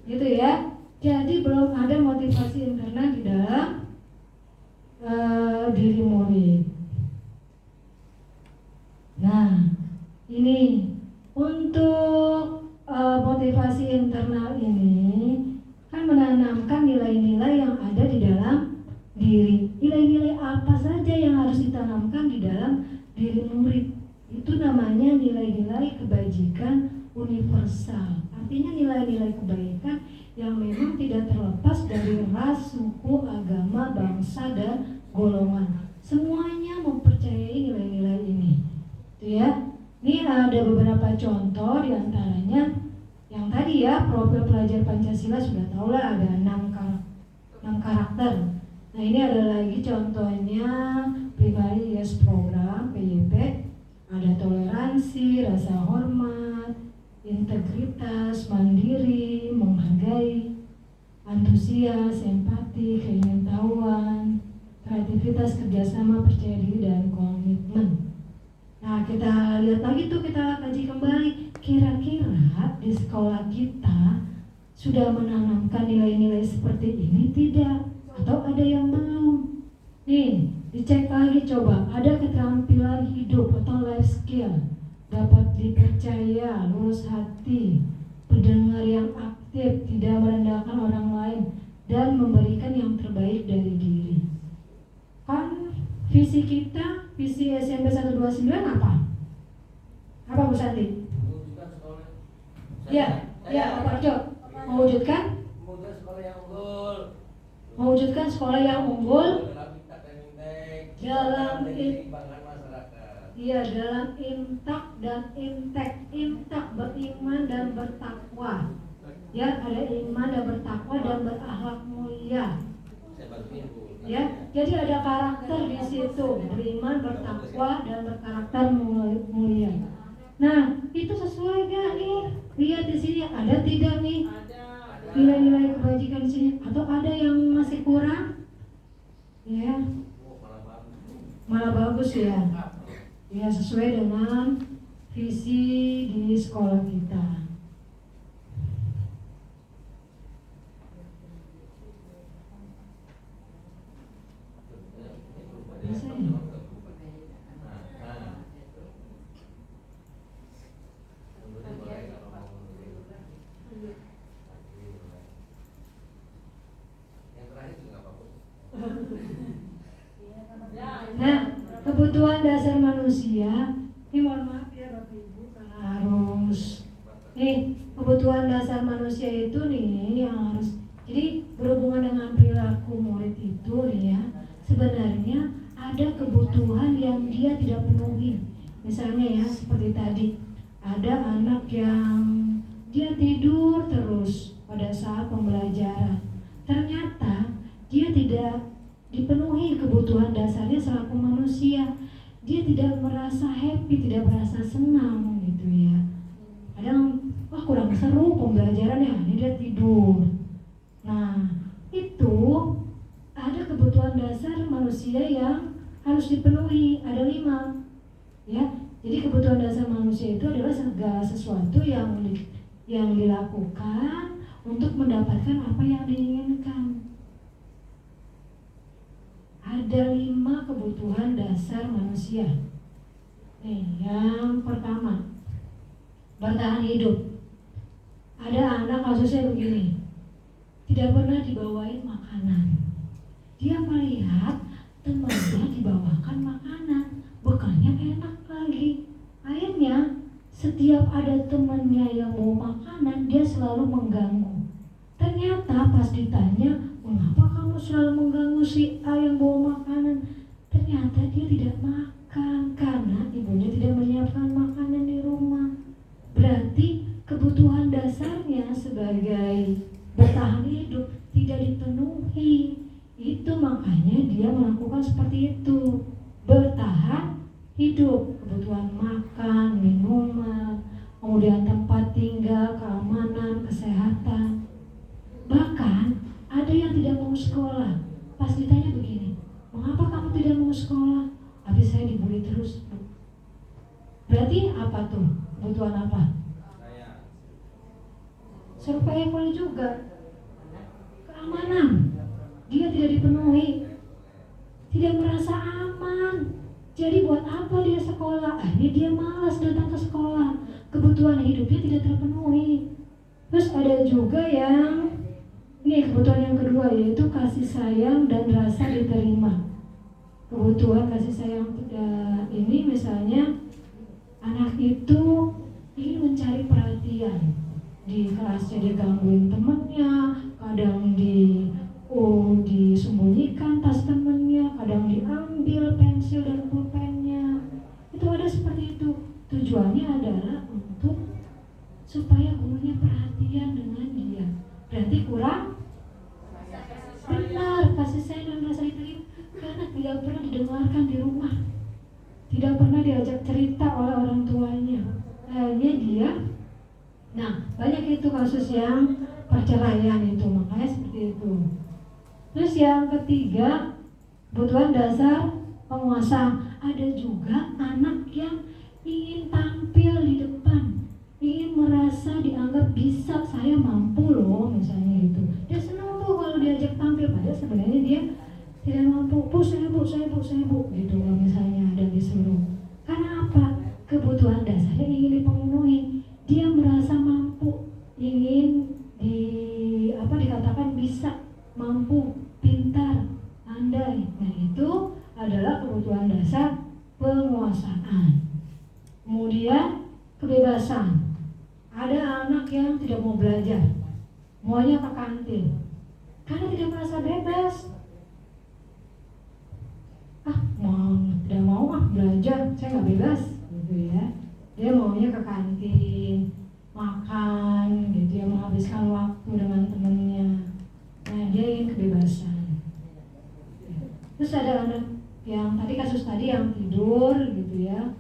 gitu ya. Jadi belum ada motivasi internal di dalam diri murid. Nah ini untuk motivasi internal ini kan menanamkan nilai-nilai yang ada di dalam diri. Nilai-nilai apa saja yang harus ditanamkan di dalam diri murid? Itu namanya nilai-nilai kebajikan universal. Artinya nilai-nilai kebaikan yang memang tidak terlepas dari ras, suku, agama, bangsa, dan golongan. Semuanya mempercayai nilai-nilai ini. Itu ya. Ini ada beberapa contoh, diantaranya yang tadi ya, profil pelajar Pancasila sudah tahu lah, ada 6 karakter. Nah ini ada lagi contohnya Primary Yes Program PYP. Ada toleransi, rasa hormat, integritas, mandiri, menghargai, antusias, empati, keingintahuan, kreativitas, kerjasama, percaya diri, dan komitmen. Nah kita lihat lagi tuh, kita kaji kembali, kira-kira di sekolah kita sudah menanamkan nilai-nilai seperti ini tidak? Atau ada yang belum? Nih, dicek lagi coba, ada keterampilan hidup atau life skill, dapat dipercaya, lurus hati, pendengar yang aktif, tidak merendahkan orang lain, dan memberikan yang terbaik dari diri. Kan visi kita, visi SMP 129 apa? Apa Bu Santi? Ya, Pak Arjo. Mewujudkan sekolah yang unggul dalam intak dan intak beriman dan bertakwa. Ya, ada iman dan bertakwa dan berakhlak mulia. Ya, jadi ada karakter di situ, beriman, bertakwa, dan berkarakter mulia. Nah, itu sesuai gak nih? Lihat di sini, ada tidak nih nilai-nilai kebajikan di sini? Atau ada yang masih kurang? Ya, malah bagus ya. Ya, sesuai dengan visi di sekolah kita. Bisa ya? manusia, ini mohon maaf ya Bapak Ibu karena harus kebutuhan dasar manusia itu nih yang harus, jadi berhubungan dengan perilaku murid itu nih ya, sebenarnya ada kebutuhan yang dia tidak penuhi. Misalnya ya seperti tadi, ada anak yang dia tidur terus pada saat pembelajaran, ternyata dia tidak dipenuhi kebutuhan dasarnya selaku manusia. Dia tidak merasa happy, tidak merasa senang gitu ya. Kadang wah kurang seru pembelajarannya, ini dia tidur. Nah itu ada kebutuhan dasar manusia yang harus dipenuhi, ada 5 ya. Jadi kebutuhan dasar manusia itu adalah segala sesuatu yang dilakukan untuk mendapatkan apa yang diinginkan. Ada 5 kebutuhan dasar manusia. Nih, yang pertama, bertahan hidup. Ada anak kasusnya begini, tidak pernah dibawain makanan. Dia melihat temannya dibawakan makanan, bekalnya enak lagi. Akhirnya setiap ada temannya yang mau makanan, dia selalu mengganggu. Ternyata pas ditanya, mengapa kamu selalu mengganggu si A yang bawa makanan? Ternyata dia tidak makan karena ibunya tidak menyiapkan makanan di rumah. Berarti kebutuhan dasarnya sebagai bertahan hidup tidak dipenuhi. Itu makanya dia melakukan seperti itu, bertahan hidup. Kebutuhan makan, minuman, kemudian tempat tinggal, keamanan, kesehatan. Bahkan ada yang tidak mau sekolah. Pas ditanya begini, mengapa kamu tidak mau sekolah? Habis saya dibully terus. Berarti apa tuh? Kebutuhan apa? Survival juga. Keamanan. Dia tidak dipenuhi. Tidak merasa aman. Jadi buat apa dia sekolah? Akhirnya dia malas datang ke sekolah. Kebutuhan hidupnya tidak terpenuhi. Terus ada juga yang kebutuhan yang kedua, yaitu kasih sayang dan rasa diterima. Kebutuhan kasih sayang ini misalnya anak itu ingin mencari perhatian. Di kelasnya digangguin temennya, kadang disembunyikan tas temennya, kadang diambil pensil dan pulpennya. Itu ada seperti itu. Tujuannya adalah untuk supaya gurunya perhatian dengan dia. Berarti kurang benar kasih sayang dan rasa diterima karena tidak pernah didengarkan di rumah, tidak pernah diajak cerita oleh orang tuanya. Akhirnya dia, banyak itu kasus yang perceraian itu, makanya seperti itu. Terus yang ketiga, kebutuhan dasar penguasa. Ada juga anak yang ingin tampil di depan, ingin merasa dianggap bisa, saya mampu loh misalnya gitu. Dia senang tuh kalau diajak tampil, padahal sebenarnya dia tidak mampu. Saya bu gitu kalau misalnya ada disuruh. Karena apa? Kebutuhan dasarnya ingin dipenuhi. Dia merasa mampu, ingin dikatakan bisa, mampu, pintar, pandai. Nah itu adalah kebutuhan dasar penguasaan. Kemudian kebebasan. Ada anak yang tidak mau belajar, maunya ke kantin karena tidak merasa bebas. Tidak mau belajar, saya nggak bebas gitu ya. Dia maunya ke kantin, makan gitu ya, menghabiskan waktu dengan temennya. Nah dia ingin kebebasan. Terus ada anak yang kasus tadi yang tidur gitu ya,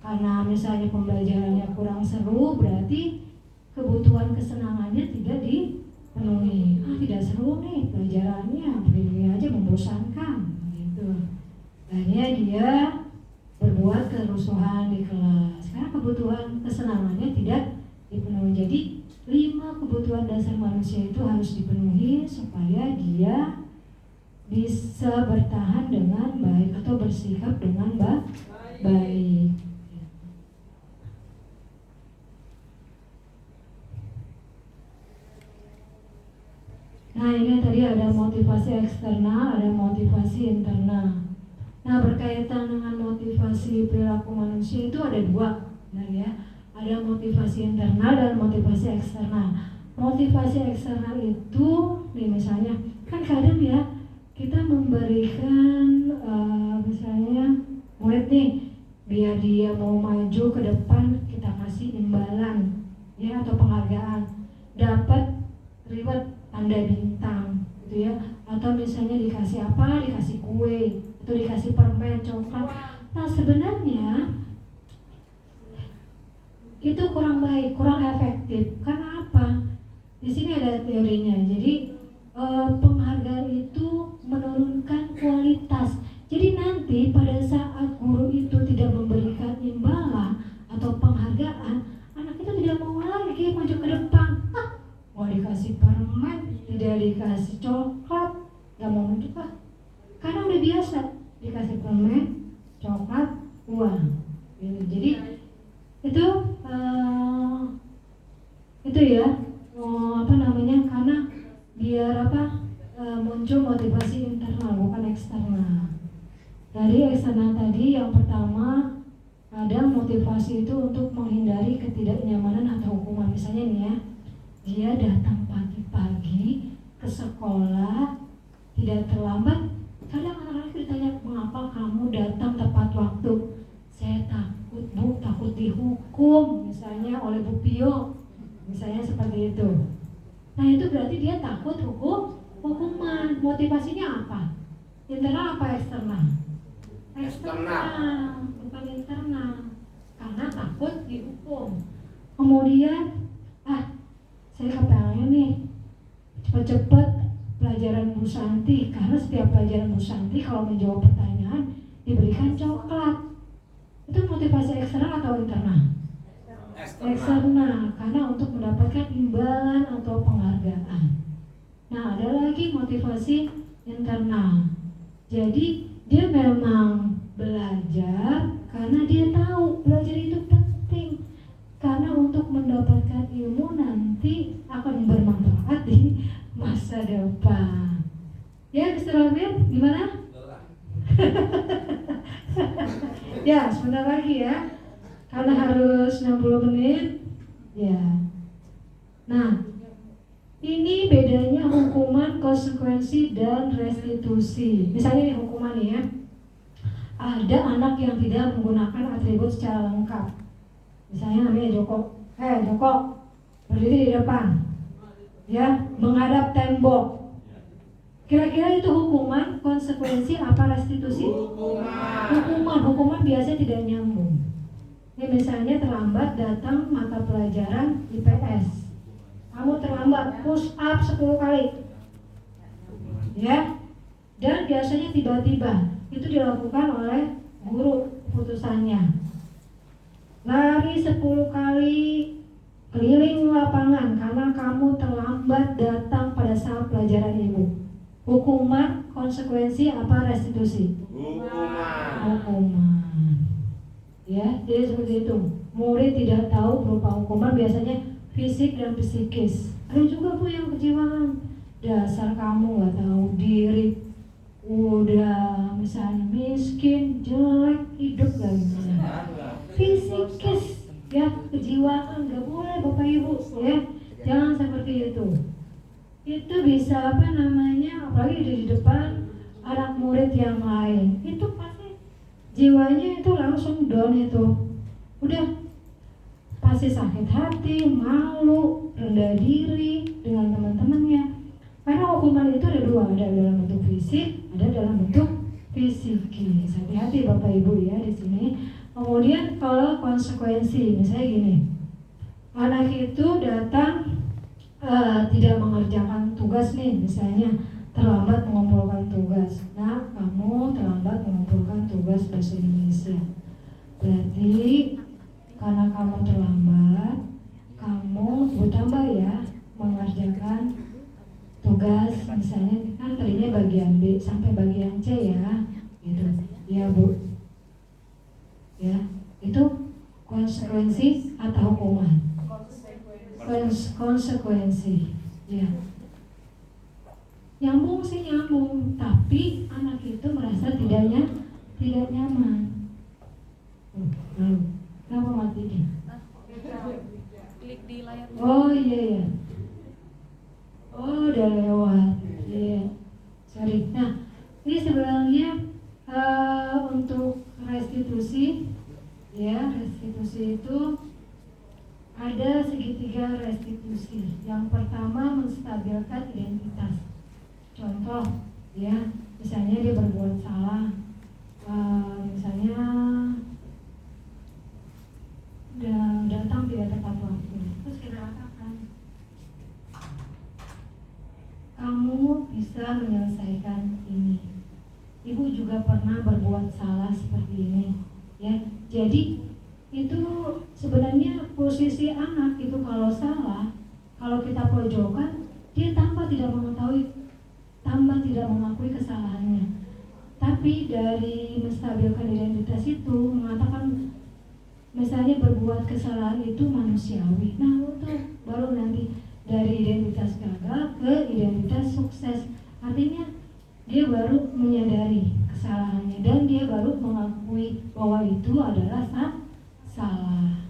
karena misalnya pembelajarannya kurang seru, berarti kebutuhan kesenangannya tidak dipenuhi. Tidak seru nih pelajarannya, begini aja membosankan gitu. Akhirnya dia berbuat kerusuhan di kelas karena kebutuhan kesenangannya tidak dipenuhi. Jadi 5 kebutuhan dasar manusia itu harus dipenuhi supaya dia bisa bertahan dengan baik atau bersikap dengan baik. Nah ini tadi ada motivasi eksternal, ada motivasi internal. Nah, berkaitan dengan motivasi perilaku manusia itu ada dua, benar ya. Ada motivasi internal dan motivasi eksternal. Motivasi eksternal itu, nih misalnya, kan kadang ya kita memberikan misalnya murid nih, biar dia mau maju ke depan kita kasih imbalan, ya atau penghargaan, dapat reward tanda bintang, gitu ya. Atau misalnya dikasih apa? Dikasih kue, atau dikasih permen, coklat. Nah sebenarnya itu kurang baik, kurang efektif. Karena apa? Di sini ada teorinya. Jadi penghargaan itu menurunkan kualitas. Jadi nanti pada saat guru itu tidak memberikan imbalan atau penghargaan, anak itu tidak mau lagi maju ke depan. Mau dikasih permen, tidak dikasih coklat, nggak mau maju pak. Karena udah biasa dikasih permen, coklat, uang. Jadi itu ya, karena biar muncul motivasi internal bukan eksternal. Dari eksternal tadi yang pertama ada motivasi itu untuk menghindari ketidaknyamanan atau hukuman. Misalnya nih ya, dia datang pagi-pagi ke sekolah tidak terlambat. Kadang anak-anak ditanya, mengapa kamu datang tepat waktu? Saya takut bu, takut dihukum misalnya oleh Bu Pio, misalnya seperti itu. Nah itu berarti dia takut hukuman. Motivasinya apa? Internal apa eksternal? Eksternal, bukan internal. Karena takut dihukum. Kemudian, saya kepengen nih cepet-cepet pelajaran Bu Santi, karena setiap pelajaran Bu Santi kalau menjawab pertanyaan diberikan coklat. Itu motivasi eksternal atau internal? Eksternal, karena untuk mendapatkan imbalan atau penghargaan. Nah, ada lagi motivasi internal. Jadi dia memang belajar karena dia tahu belajar itu penting. Karena untuk mendapatkan ilmu nanti akan bermanfaat di masa depan. Ya, Mr. Ramil, gimana? Ya, sebentar lagi ya. Karena harus 60 menit. Ya. Nah, ini bedanya hukuman, konsekuensi, dan restitusi. Misalnya nih hukuman nih ya. Ada anak yang tidak menggunakan atribut secara lengkap. Misalnya namanya Joko. Joko, berdiri di depan. Ya, menghadap tembok. Kira-kira itu hukuman, konsekuensi, apa restitusi? Hukuman biasanya tidak nyambung. Ini misalnya terlambat datang mata pelajaran IPS. Kamu terlambat push up 10 kali. Ya. Dan biasanya tiba-tiba itu dilakukan oleh guru putusannya. Lari 10 kali keliling lapangan karena kamu terlambat datang pada saat pelajaran ibu. Hukuman, konsekuensi, apa restitusi? Hukuman. Ya, jadi seperti itu. Murid tidak tahu berupa hukuman biasanya fisik dan psikis. Ada juga bu yang kejiwaan. Dasar kamu nggak tahu diri, udah misalnya miskin, jelek, hidup lagi. Fisikis, ya kejiwaan nggak boleh bapak ibu, ya jangan seperti itu. Itu bisa apalagi di depan anak murid yang lain, itu pasti jiwanya itu langsung down itu, udah pasti sakit hati, malu, rendah diri dengan teman-temannya. Karena hukuman itu ada dua, ada dalam bentuk fisik, ada dalam bentuk psikis. Hati-hati bapak ibu ya di sini. Kemudian kalau konsekuensi, misalnya gini, anak itu datang tidak mengerjakan tugas nih, misalnya terlambat mengumpulkan tugas. Nah, kamu terlambat mengumpulkan tugas bahasa Indonesia. Berarti karena kamu terlambat, kamu bertambah ya mengerjakan tugas, misalnya kan tadinya bagian B sampai bagian C ya, gitu. Ya bu, ya itu konsekuensi atau hukuman? Konsekuensi, ya. Nyambung sih nyambung, tapi anak itu merasa tidak nyaman. Lalu kenapa matinya? Klik di layar. Oh iya. Oh udah lewat. Iya. Sorry. Nah, ini sebenarnya untuk restitusi, ya restitusi itu ada segitiga restitusi. Yang pertama menstabilkan identitas. Contoh, ya misalnya dia berbuat salah, misalnya datang tidak tepat waktu, terus kita katakan kamu bisa menyelesaikan ini. Ibu juga pernah berbuat salah seperti ini, ya. Jadi itu sebenarnya posisi anak itu kalau salah, kalau kita pojokkan, dia tanpa tidak mengakui kesalahannya. Tapi dari menstabilkan identitas itu mengatakan misalnya berbuat kesalahan itu manusiawi. Nah, itu baru nanti dari identitas gagal ke identitas sukses. Artinya dia baru menyadari kesalahannya dan dia baru mengakui bahwa itu adalah salah.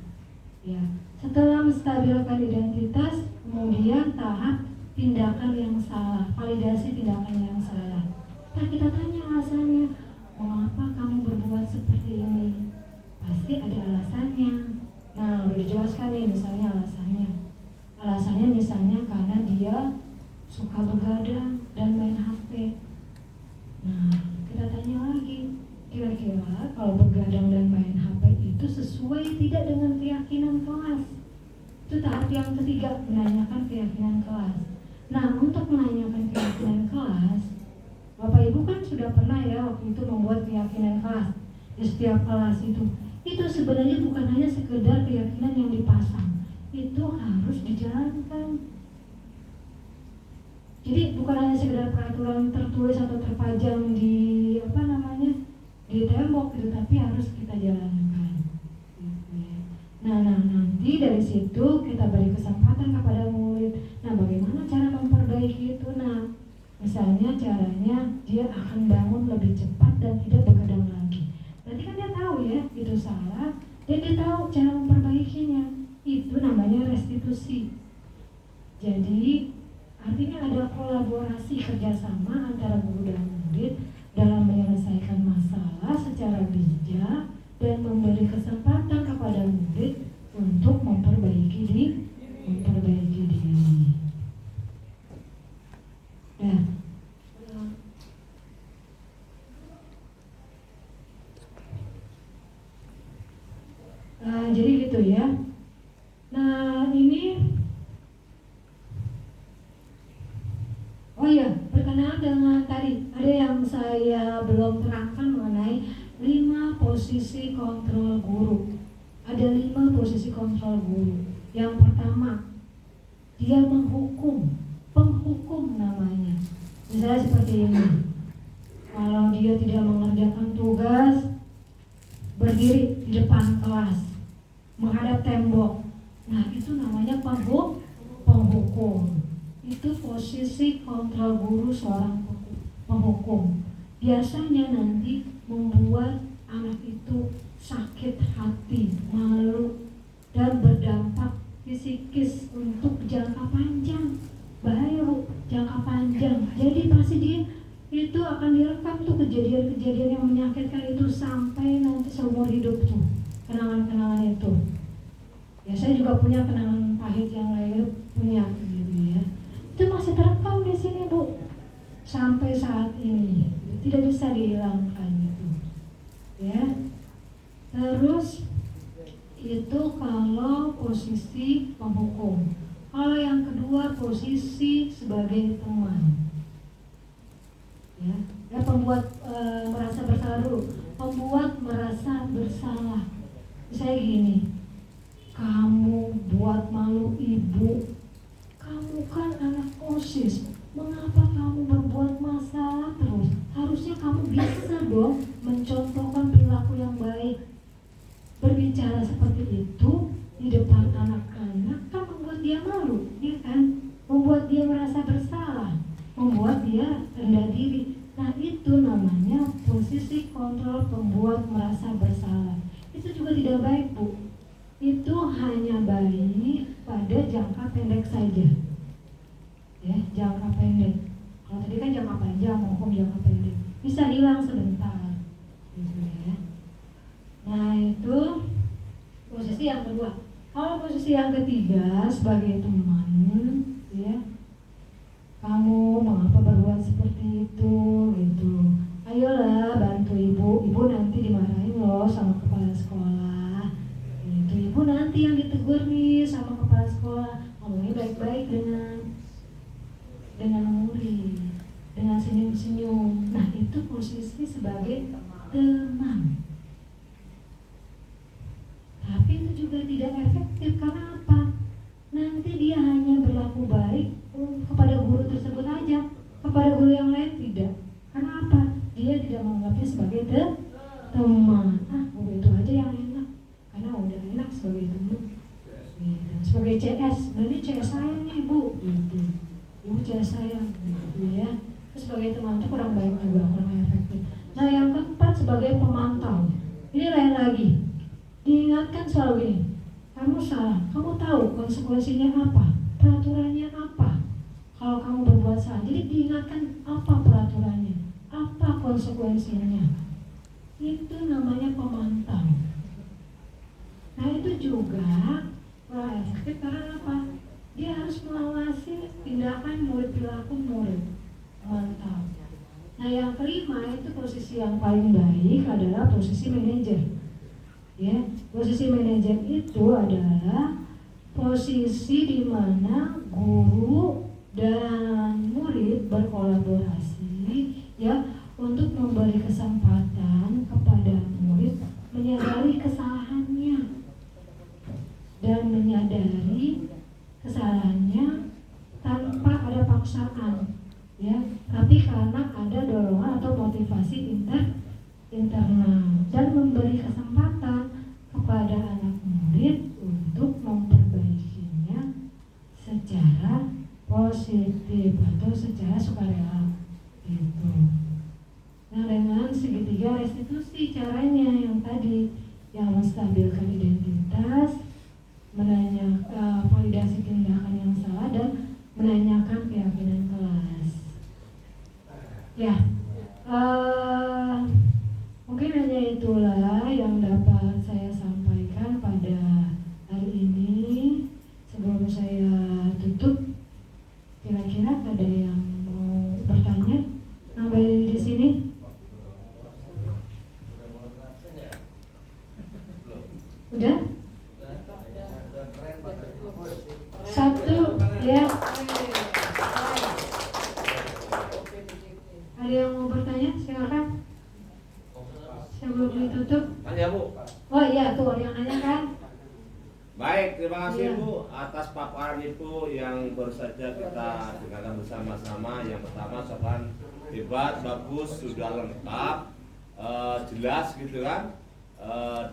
Ya. Setelah menstabilkan identitas, kemudian tahap tindakan yang salah, validasi tindakan yang salah. Nah, kita tanya alasannya, mengapa kamu berbuat seperti ini? Pasti ada alasannya. Nah, udah dijelaskan nih misalnya alasannya. Alasannya misalnya karena dia suka begadang dan main HP. Nah, kita tanya lagi, kira-kira kalau begadang dan main HP itu sesuai tidak dengan keyakinan kelas? Itu tahap yang ketiga, menanyakan keyakinan kelas. Nah, untuk menanyakan keyakinan kelas, Bapak Ibu kan sudah pernah ya waktu itu membuat keyakinan kelas di setiap kelas itu. Itu sebenarnya bukan hanya sekedar keyakinan yang dipasang, itu harus dijalankan. Jadi bukan hanya sekedar peraturan tertulis atau terpajang di di tembok gitu, tapi harus kita jalankan. Nah nanti dari situ kita beri kesempatan kepada murid. Nah, bagaimana cara memperbaiki itu? Nah, misalnya caranya dia akan bangun lebih cepat dan tidak begadang lagi. Berarti kan dia tahu ya itu salah dan dia tahu cara memperbaikinya. Itu namanya restitusi. Jadi artinya ada kolaborasi kerjasama antara guru dan murid dalam menyelesaikan masalah secara bijak dan memberi kesempatan kepada murid untuk memperbaiki diri. Jadi gitu ya. Nah ini, oh iya, berkenaan dengan tadi ada yang saya belum terangkan mengenai 5 posisi kontrol guru. Ada 5 posisi kontrol guru. Yang pertama, dia menghukum, penghukum namanya. Misalnya seperti ini, kalau dia tidak mengerjakan tugas, berdiri di depan kelas, menghadap tembok. Nah, itu namanya penghukum. Itu posisi kontrol guru seorang penghukum. Biasanya nanti membuat anak itu sakit hati, malu, dan berdampak psikis untuk jangka panjang. Bahaya Bu, jangka panjang. Jadi pasti dia itu akan direkam tuh kejadian-kejadian yang menyakitkan itu sampai nanti seumur hidup tuh. Kenangan-kenangan itu. Ya saya juga punya kenangan pahit yang lain punya gitu ya. Itu masih terekam di sini Bu. Sampai saat ini tidak bisa dihilangkan gitu. Ya. Terus itu kalau posisi penghukum. Kalau yang kedua posisi sebagai teman. Ya pembuat merasa bersalah dulu. Pembuat merasa bersalah. Misalnya gini, kamu buat malu ibu, kamu kan anak OSIS, mengapa kamu berbuat masalah terus? Harusnya kamu bisa dong mencontohkan perilaku yang baik. Berbicara seperti itu di depan anak-anak kan membuat dia malu, ya kan? Membuat dia merasa bersalah, membuat dia rendah diri. Nah itu namanya posisi kontrol penghukum. Kalau tadi kan jangka panjang maupun jangka pendek bisa hilang sebentar, gitu ya. Nah itu posisi yang kedua. Kalau posisi yang ketiga sebagai teman, ya, kamu mengapa berbuat seperti itu, gitu. Ayolah bantu ibu nanti dimarahin loh sama kepala sekolah. Gitu. Ibu nanti yang ditegur nih sama kepala sekolah. Ngomongnya baik-baik dengan murid, dengan senyum-senyum. Nah itu posisi sebagai teman. Tapi itu juga tidak efektif. Karena apa? Nanti dia hanya berlaku baik kepada guru tersebut aja, kepada guru yang lain tidak. Karena apa? Dia tidak menganggapnya sebagai teman. Guru itu aja yang enak, karena udah enak sebagai teman. Sebagai CS, ini CS saya nih bu, gitu. Ibu CS saya, gitu ya. Terus sebagai teman itu kurang baik juga, kurang efektif. Nah yang keempat sebagai pemantau. Ini lain lagi. Diingatkan selalu gini, kamu salah, kamu tahu konsekuensinya apa, peraturannya apa. Kalau kamu berbuat salah, jadi diingatkan apa peraturannya, apa konsekuensinya. Itu namanya pemantau. Nah itu juga kurang efektif karena apa? Dia harus mengawasi tindakan murid, perilaku murid, memantau. Nah yang kelima itu posisi yang paling baik adalah posisi manajer. Ya, posisi manajer itu adalah posisi di mana guru dan murid berkolaborasi, ya, untuk memberi kesempatan kepada murid menyadari kesalahannya dan menyadari kesalahannya tanpa ada paksaan, ya, tapi karena ada dorongan atau motivasi internal, dan memberi kesempatan kepada anak murid untuk memperbaikinya secara positif atau secara sukarela gitu. Nah dengan segitiga restitusi caranya yang tadi, yang menstabilkan identitas, validasi tindakan yang salah, dan menanyakan keyakinan kelas. Ya, mungkin hanya itulah yang dapat saya sampaikan pada hari ini. Sebelum saya tutup, kira-kira ada yang mau bertanya? Sampai di sini? Udah? Satu, ya. Ada yang mau bertanya? Silakan. Sebelum ditutup. Tanya Bu. Oh iya tuh yang nanya kan. Baik, terima kasih Iya. Bu atas paparan Ibu yang baru saja kita dengarkan bersama-sama. Yang pertama sopan hebat, bagus, sudah lengkap, jelas gitu kan,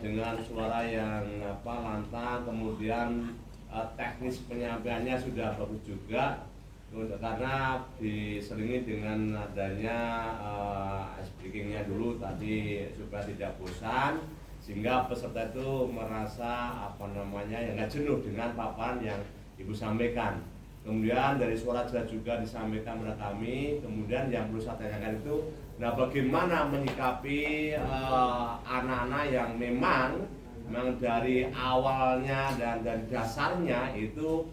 dengan suara yang lantang, kemudian teknis penyampaiannya sudah bagus juga. Karena diselingi dengan adanya speakingnya dulu tadi supaya tidak bosan, sehingga peserta itu merasa yang nggak jenuh dengan paparan yang Ibu sampaikan. Kemudian dari suara jelas juga disampaikan kepada kami. Kemudian yang perlu saya tanyakan itu, nah bagaimana menyikapi anak-anak yang memang dari awalnya dan dari dasarnya itu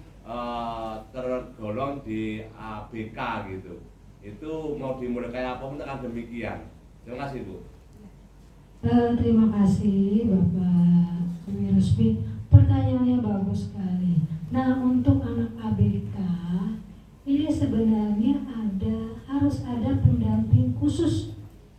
tergolong di ABK gitu. Itu mau dimulai kayak apa pun akan demikian. Terima kasih Bu. Terima kasih Bapak Dwi Ruspi. Pertanyaannya bagus sekali. Nah untuk anak ABK ini sebenarnya harus ada pendamping khusus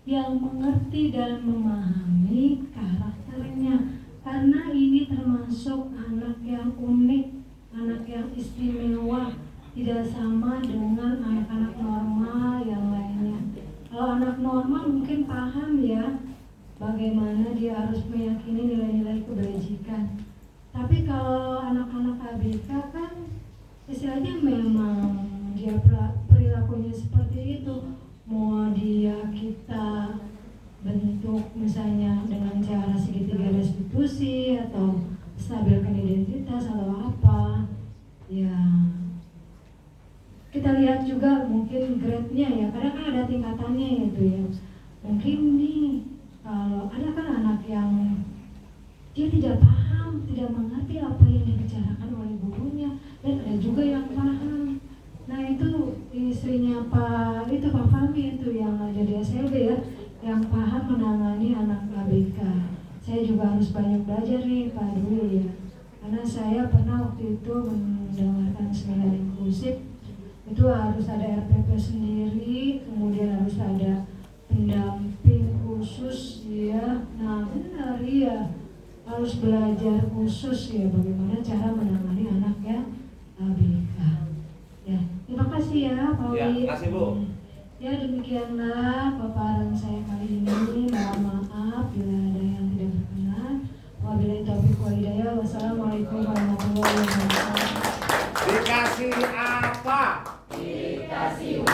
yang mengerti dan memahami karakternya, karena ini termasuk anak yang unik, anak yang istimewa, tidak sama dengan anak-anak normal yang lainnya. Kalau anak normal mungkin paham ya bagaimana dia harus meyakini nilai-nilai kebajikan. Tapi kalau anak-anak ABK kan istilahnya memang dia perilakunya seperti itu. Mau dia kita bentuk misalnya dengan cara segitiga restitusi atau stabilkan identitas atau apa, ya kita lihat juga mungkin mungkin grade-nya ya, kadang kan ada tingkatannya gitu ya. Mungkin nih kalau ada kan anak yang dia tidak paham, tidak mengerti apa yang dibicarakan oleh gurunya, dan ada juga yang paham. Nah itu istrinya Pak Fahmi itu yang ada di SLB ya, yang paham menangani anak ABK. Saya juga harus banyak belajar nih Pak Dwi ya, karena saya pernah waktu itu mendengarkan seminar inklusif, itu harus ada RPP sendiri, kemudian harus ada pendamping khusus ya. Nah benar ya, harus belajar khusus ya bagaimana cara menangani anak yang ABK. Ya, terima kasih ya Pak Wi. Ya, terima kasih Bu. Ya demikianlah paparan saya kali ini. Mohon maaf bila ada yang tidak berkenan. Wabillahi taufiq wal hidayah. Wassalamualaikum warahmatullahi wabarakatuh. Dikasih apa? Dikasih